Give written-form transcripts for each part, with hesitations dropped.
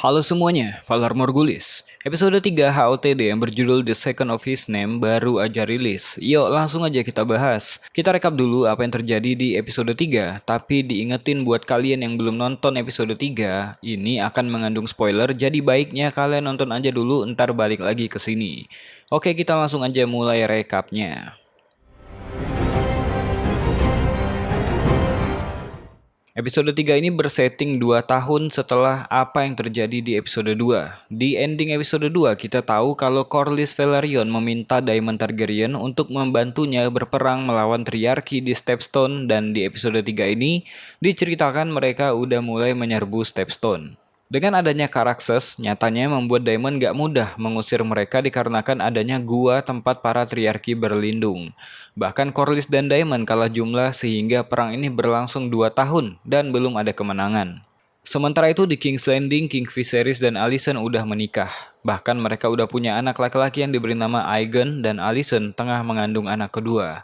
Halo semuanya, Valar Morgulis. Episode 3 HOTD yang berjudul The Second of His Name baru aja rilis. Yuk langsung aja kita bahas. Kita rekap dulu apa yang terjadi di episode 3, tapi diingetin buat kalian yang belum nonton episode 3, ini akan mengandung spoiler, jadi baiknya kalian nonton aja dulu ntar balik lagi ke sini. Oke, kita langsung aja mulai rekapnya. Episode 3 ini bersetting 2 tahun setelah apa yang terjadi di episode 2. Di ending episode 2 kita tahu kalau Corlys Velaryon meminta Daemon Targaryen untuk membantunya berperang melawan Triarchy di Stepstone, dan di episode 3 ini diceritakan mereka udah mulai menyerbu Stepstone. Dengan adanya Caraxes, nyatanya membuat Daemon gak mudah mengusir mereka dikarenakan adanya gua tempat para Triarchy berlindung. Bahkan Corlys dan Daemon kalah jumlah sehingga perang ini berlangsung 2 tahun dan belum ada kemenangan. Sementara itu di King's Landing, King Viserys dan Alicent udah menikah. Bahkan mereka udah punya anak laki-laki yang diberi nama Aegon, dan Alicent tengah mengandung anak kedua.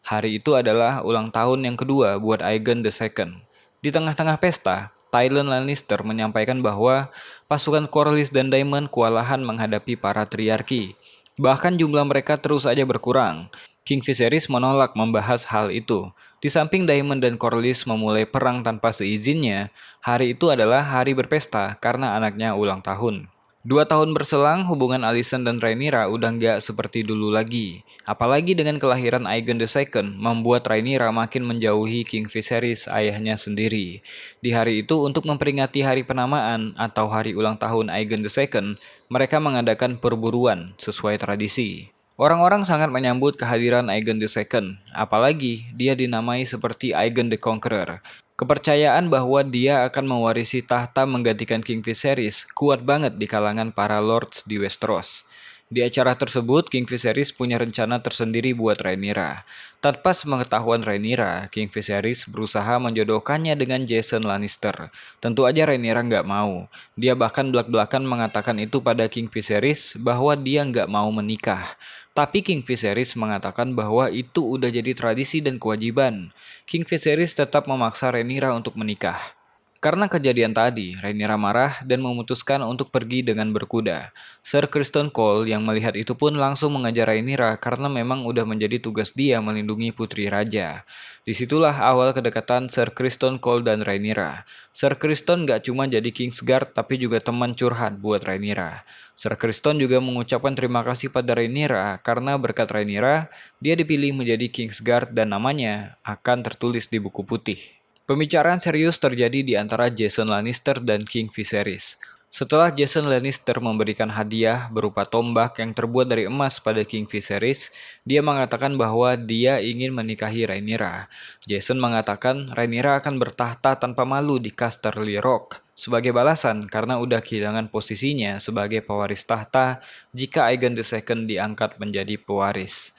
Hari itu adalah ulang tahun yang kedua buat Aegon II. Di tengah-tengah pesta, Tyrion Lannister menyampaikan bahwa pasukan Corlys dan Daemon kewalahan menghadapi para Triarchy. Bahkan jumlah mereka terus saja berkurang. King Viserys menolak membahas hal itu. Di samping Daemon dan Corlys memulai perang tanpa seizinnya, hari itu adalah hari berpesta karena anaknya ulang tahun. 2 tahun berselang, hubungan Alicent dan Rhaenyra udah nggak seperti dulu lagi. Apalagi dengan kelahiran Aegon II, membuat Rhaenyra makin menjauhi King Viserys, ayahnya sendiri. Di hari itu, untuk memperingati hari penamaan atau hari ulang tahun Aegon II, mereka mengadakan perburuan sesuai tradisi. Orang-orang sangat menyambut kehadiran Aegon II, apalagi dia dinamai seperti Aegon the Conqueror. Kepercayaan bahwa dia akan mewarisi tahta menggantikan King Viserys kuat banget di kalangan para lords di Westeros. Di acara tersebut, King Viserys punya rencana tersendiri buat Rhaenyra. Tanpa sepengetahuan Rhaenyra, King Viserys berusaha menjodohkannya dengan Jason Lannister. Tentu aja Rhaenyra nggak mau. Dia bahkan belak-belakan mengatakan itu pada King Viserys bahwa dia nggak mau menikah. Tapi King Viserys mengatakan bahwa itu udah jadi tradisi dan kewajiban. King Viserys tetap memaksa Rhaenyra untuk menikah. Karena kejadian tadi, Rhaenyra marah dan memutuskan untuk pergi dengan berkuda. Sir Criston Cole yang melihat itu pun langsung mengejar Rhaenyra karena memang udah menjadi tugas dia melindungi putri raja. Disitulah awal kedekatan Sir Criston Cole dan Rhaenyra. Sir Criston gak cuma jadi Kingsguard tapi juga teman curhat buat Rhaenyra. Sir Criston juga mengucapkan terima kasih pada Rhaenyra karena berkat Rhaenyra, dia dipilih menjadi Kingsguard dan namanya akan tertulis di buku putih. Pembicaraan serius terjadi di antara Jason Lannister dan King Viserys. Setelah Jason Lannister memberikan hadiah berupa tombak yang terbuat dari emas pada King Viserys, dia mengatakan bahwa dia ingin menikahi Rhaenyra. Jason mengatakan Rhaenyra akan bertahta tanpa malu di Casterly Rock sebagai balasan karena udah kehilangan posisinya sebagai pewaris tahta jika Aegon II diangkat menjadi pewaris.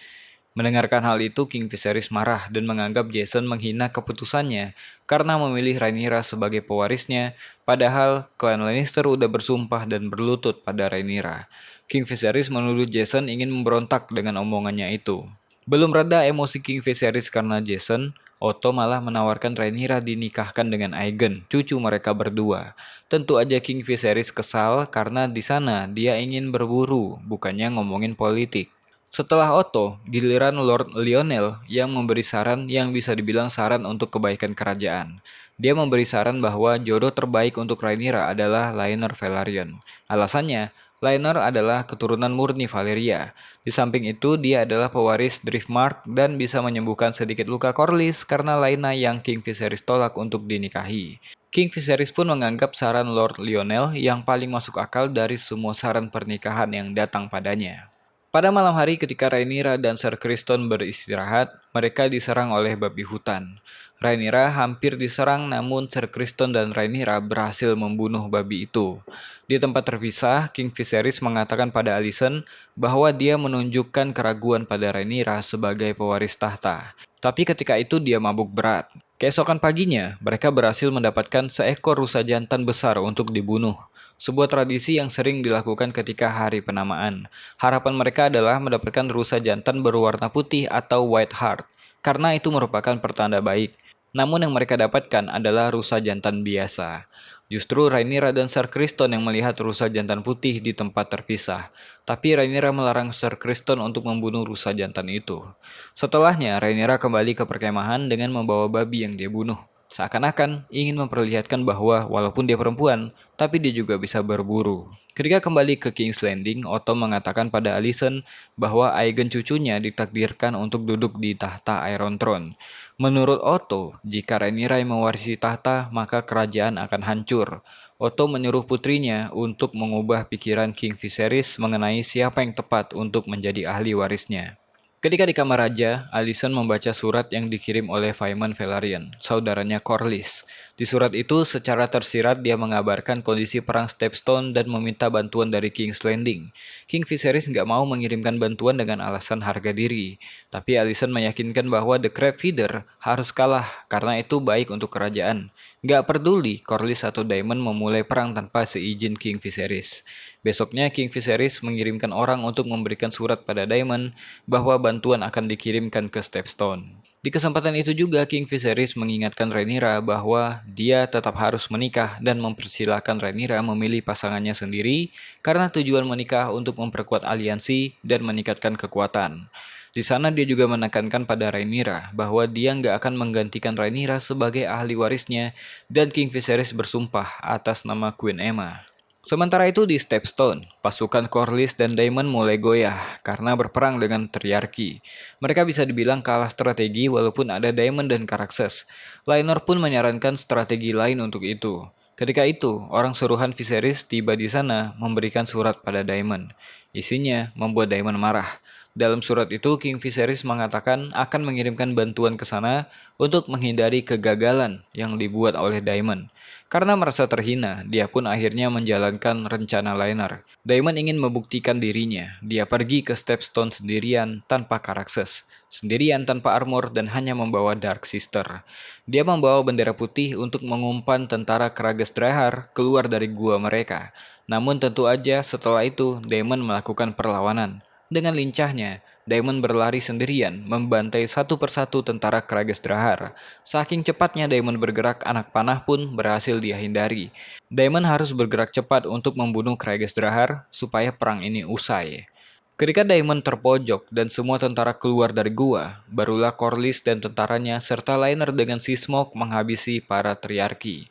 Mendengarkan hal itu, King Viserys marah dan menganggap Jason menghina keputusannya karena memilih Rhaenyra sebagai pewarisnya, padahal klan Lannister udah bersumpah dan berlutut pada Rhaenyra. King Viserys menuduh Jason ingin memberontak dengan omongannya itu. Belum reda emosi King Viserys karena Jason, Otto malah menawarkan Rhaenyra dinikahkan dengan Aegon, cucu mereka berdua. Tentu aja King Viserys kesal karena di sana dia ingin berburu, bukannya ngomongin politik. Setelah Otto, giliran Lord Lionel yang memberi saran yang bisa dibilang saran untuk kebaikan kerajaan. Dia memberi saran bahwa jodoh terbaik untuk Rhaenyra adalah Laenor Velaryon. Alasannya, Laenor adalah keturunan murni Valyria. Di samping itu, dia adalah pewaris Driftmark dan bisa menyembuhkan sedikit luka Corlys karena Laena yang King Viserys tolak untuk dinikahi. King Viserys pun menganggap saran Lord Lionel yang paling masuk akal dari semua saran pernikahan yang datang padanya. Pada malam hari ketika Rhaenyra dan Ser Criston beristirahat, mereka diserang oleh babi hutan. Rhaenyra hampir diserang namun Ser Criston dan Rhaenyra berhasil membunuh babi itu. Di tempat terpisah, King Viserys mengatakan pada Alicent bahwa dia menunjukkan keraguan pada Rhaenyra sebagai pewaris tahta. Tapi ketika itu dia mabuk berat. Keesokan paginya, mereka berhasil mendapatkan seekor rusa jantan besar untuk dibunuh. Sebuah tradisi yang sering dilakukan ketika hari penamaan. Harapan mereka adalah mendapatkan rusa jantan berwarna putih atau white heart, karena itu merupakan pertanda baik. Namun yang mereka dapatkan adalah rusa jantan biasa. Justru Rhaenyra dan Ser Criston yang melihat rusa jantan putih di tempat terpisah. Tapi Rhaenyra melarang Ser Criston untuk membunuh rusa jantan itu. Setelahnya, Rhaenyra kembali ke perkemahan dengan membawa babi yang dia bunuh. Seakan-akan ingin memperlihatkan bahwa walaupun dia perempuan, tapi dia juga bisa berburu. Ketika kembali ke King's Landing, Otto mengatakan pada Alicent bahwa Aegon cucunya ditakdirkan untuk duduk di tahta Iron Throne. Menurut Otto, jika Rhaenyra mewarisi tahta, maka kerajaan akan hancur. Otto menyuruh putrinya untuk mengubah pikiran King Viserys mengenai siapa yang tepat untuk menjadi ahli warisnya. Ketika di kamar raja, Alicent membaca surat yang dikirim oleh Vaemon Velaryon, saudaranya Corlys. Di surat itu, secara tersirat dia mengabarkan kondisi perang Stepstone dan meminta bantuan dari King's Landing. King Viserys nggak mau mengirimkan bantuan dengan alasan harga diri, tapi Alicent meyakinkan bahwa The Crab Feeder harus kalah karena itu baik untuk kerajaan. Nggak peduli Corlys atau Daemon memulai perang tanpa seizin King Viserys. Besoknya King Viserys mengirimkan orang untuk memberikan surat pada Daemon bahwa bantuan akan dikirimkan ke Stepstone. Di kesempatan itu juga King Viserys mengingatkan Rhaenyra bahwa dia tetap harus menikah dan mempersilahkan Rhaenyra memilih pasangannya sendiri karena tujuan menikah untuk memperkuat aliansi dan meningkatkan kekuatan. Di sana dia juga menekankan pada Rhaenyra bahwa dia nggak akan menggantikan Rhaenyra sebagai ahli warisnya dan King Viserys bersumpah atas nama Queen Aemma. Sementara itu di Stepstone, pasukan Corlys dan Daemon mulai goyah karena berperang dengan Triarchy. Mereka bisa dibilang kalah strategi walaupun ada Daemon dan Caraxes. Laenor pun menyarankan strategi lain untuk itu. Ketika itu, orang suruhan Viserys tiba di sana memberikan surat pada Daemon. Isinya membuat Daemon marah. Dalam surat itu, King Viserys mengatakan akan mengirimkan bantuan ke sana untuk menghindari kegagalan yang dibuat oleh Daemon. Karena merasa terhina, dia pun akhirnya menjalankan rencana Laenor. Daemon ingin membuktikan dirinya. Dia pergi ke Stepstone sendirian tanpa Caraxes, sendirian tanpa armor dan hanya membawa Dark Sister. Dia membawa bendera putih untuk mengumpan tentara Kragas Drahar keluar dari gua mereka. Namun tentu aja setelah itu Daemon melakukan perlawanan. Dengan lincahnya, Daemon berlari sendirian, membantai satu persatu tentara Kragas Drahar. Saking cepatnya Daemon bergerak, anak panah pun berhasil dia hindari. Daemon harus bergerak cepat untuk membunuh Kragas Drahar supaya perang ini usai. Ketika Daemon terpojok dan semua tentara keluar dari gua, barulah Corlys dan tentaranya serta Laenor dengan Seasmoke menghabisi para Triarchy.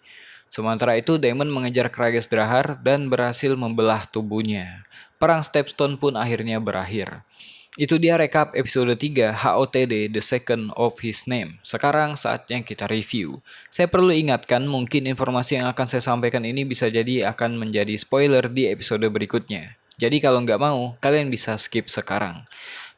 Sementara itu Daemon mengejar Kragas Drahar dan berhasil membelah tubuhnya. Perang Stepstone pun akhirnya berakhir. Itu dia rekap episode 3 HOTD The Second of His Name. Sekarang saatnya kita review. Saya perlu ingatkan mungkin informasi yang akan saya sampaikan ini bisa jadi akan menjadi spoiler di episode berikutnya. Jadi kalau nggak mau, kalian bisa skip sekarang.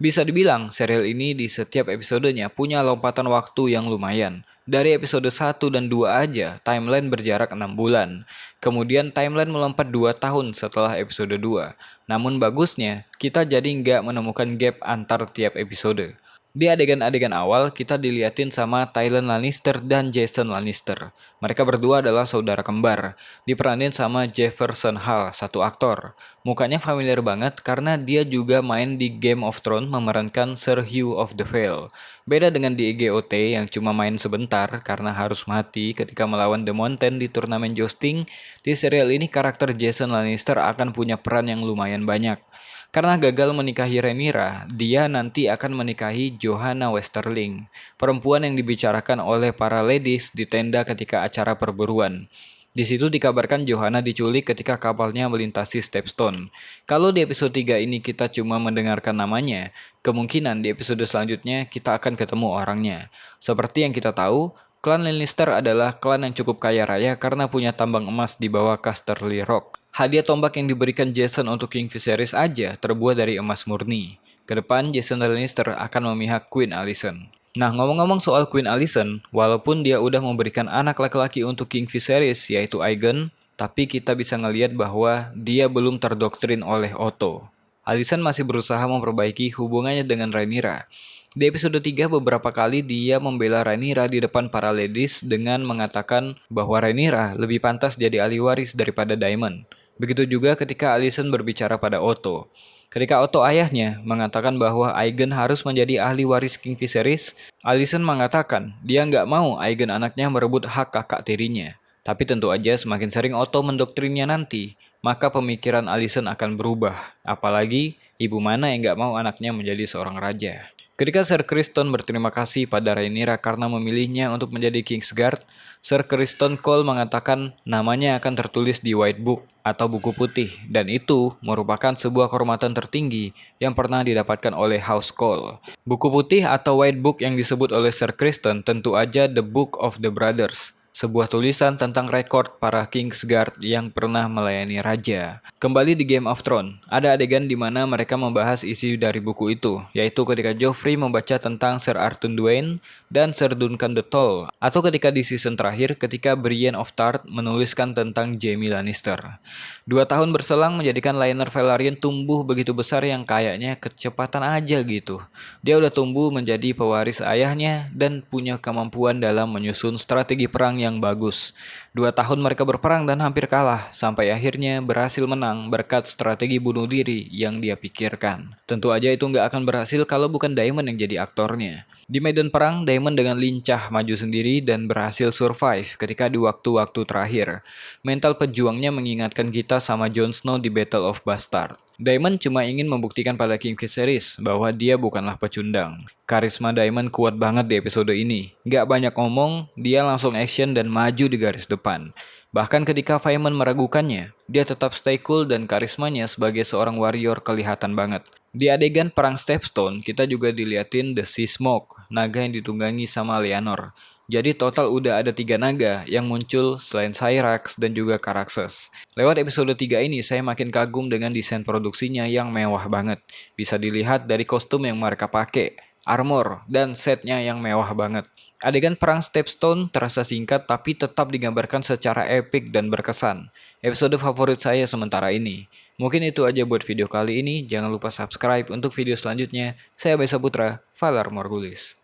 Bisa dibilang serial ini di setiap episodenya punya lompatan waktu yang lumayan. Dari episode 1 dan 2 aja, timeline berjarak 6 bulan. Kemudian timeline melompat 2 tahun setelah episode 2. Namun bagusnya, kita jadi nggak menemukan gap antar tiap episode. Di adegan-adegan awal, kita diliatin sama Tyrion Lannister dan Jason Lannister. Mereka berdua adalah saudara kembar. Diperanin sama Jefferson Hall, satu aktor. Mukanya familiar banget karena dia juga main di Game of Thrones memerankan Sir Hugh of the Vale. Beda dengan di GOT yang cuma main sebentar karena harus mati ketika melawan The Mountain di turnamen jousting, di serial ini karakter Jason Lannister akan punya peran yang lumayan banyak. Karena gagal menikahi Rhaenyra, dia nanti akan menikahi Johanna Westerling, perempuan yang dibicarakan oleh para ladies di tenda ketika acara perburuan. Di situ dikabarkan Johanna diculik ketika kapalnya melintasi Stepstone. Kalau di episode 3 ini kita cuma mendengarkan namanya, kemungkinan di episode selanjutnya kita akan ketemu orangnya. Seperti yang kita tahu, klan Lannister adalah klan yang cukup kaya raya karena punya tambang emas di bawah Casterly Rock. Hadiah tombak yang diberikan Jason untuk King Viserys aja terbuat dari emas murni. Kedepan Jason Lannister akan memihak Queen Alicent. Nah, ngomong-ngomong soal Queen Alicent, walaupun dia udah memberikan anak laki-laki untuk King Viserys yaitu Aegon, tapi kita bisa ngelihat bahwa dia belum terdoktrin oleh Otto. Alicent masih berusaha memperbaiki hubungannya dengan Rhaenyra. Di episode 3 beberapa kali dia membela Rhaenyra di depan para ladies dengan mengatakan bahwa Rhaenyra lebih pantas jadi ahli waris daripada Daemon. Begitu juga ketika Alicent berbicara pada Otto. Ketika Otto ayahnya mengatakan bahwa Aegon harus menjadi ahli waris King Viserys, Alicent mengatakan dia nggak mau Aegon anaknya merebut hak kakak tirinya. Tapi tentu aja semakin sering Otto mendoktrinnya nanti, maka pemikiran Alicent akan berubah. Apalagi, ibu mana yang gak mau anaknya menjadi seorang raja. Ketika Sir Criston berterima kasih pada Rhaenyra karena memilihnya untuk menjadi Kingsguard, Sir Criston Cole mengatakan namanya akan tertulis di White Book atau buku putih, dan itu merupakan sebuah kehormatan tertinggi yang pernah didapatkan oleh House Cole. Buku putih atau White Book yang disebut oleh Sir Criston tentu aja The Book of the Brothers, sebuah tulisan tentang rekor para Kingsguard yang pernah melayani raja. Kembali di Game of Thrones, ada adegan di mana mereka membahas isi dari buku itu, yaitu ketika Joffrey membaca tentang Sir Arthur Dwayne dan Sir Duncan the Tall, atau ketika di season terakhir ketika Brienne of Tarth menuliskan tentang Jaime Lannister. 2 tahun berselang menjadikan Laenor Velaryon tumbuh begitu besar yang kayaknya kecepatan aja gitu. Dia udah tumbuh menjadi pewaris ayahnya dan punya kemampuan dalam menyusun strategi perang yang bagus. 2 tahun mereka berperang dan hampir kalah, sampai akhirnya berhasil menang berkat strategi bunuh diri yang dia pikirkan. Tentu aja itu nggak akan berhasil kalau bukan Daemon yang jadi aktornya. Di medan perang, Daemon dengan lincah maju sendiri dan berhasil survive ketika di waktu-waktu terakhir. Mental pejuangnya mengingatkan kita sama Jon Snow di Battle of Bastard. Daemon cuma ingin membuktikan pada King Viserys bahwa dia bukanlah pecundang. Karisma Daemon kuat banget di episode ini. Gak banyak ngomong, dia langsung action dan maju di garis depan. Bahkan ketika Vaemon meragukannya, dia tetap stay cool dan karismanya sebagai seorang warrior kelihatan banget. Di adegan perang Stepstone, kita juga diliatin The Sea Smoke, naga yang ditunggangi sama Leonor. Jadi total udah ada 3 naga yang muncul selain Syrax dan juga Caraxes. Lewat episode 3 ini saya makin kagum dengan desain produksinya yang mewah banget. Bisa dilihat dari kostum yang mereka pakai, armor, dan setnya yang mewah banget. Adegan perang Stepstone terasa singkat tapi tetap digambarkan secara epik dan berkesan. Episode favorit saya sementara ini. Mungkin itu aja buat video kali ini. Jangan lupa subscribe untuk video selanjutnya. Saya Besa Putra, Valar Morghulis.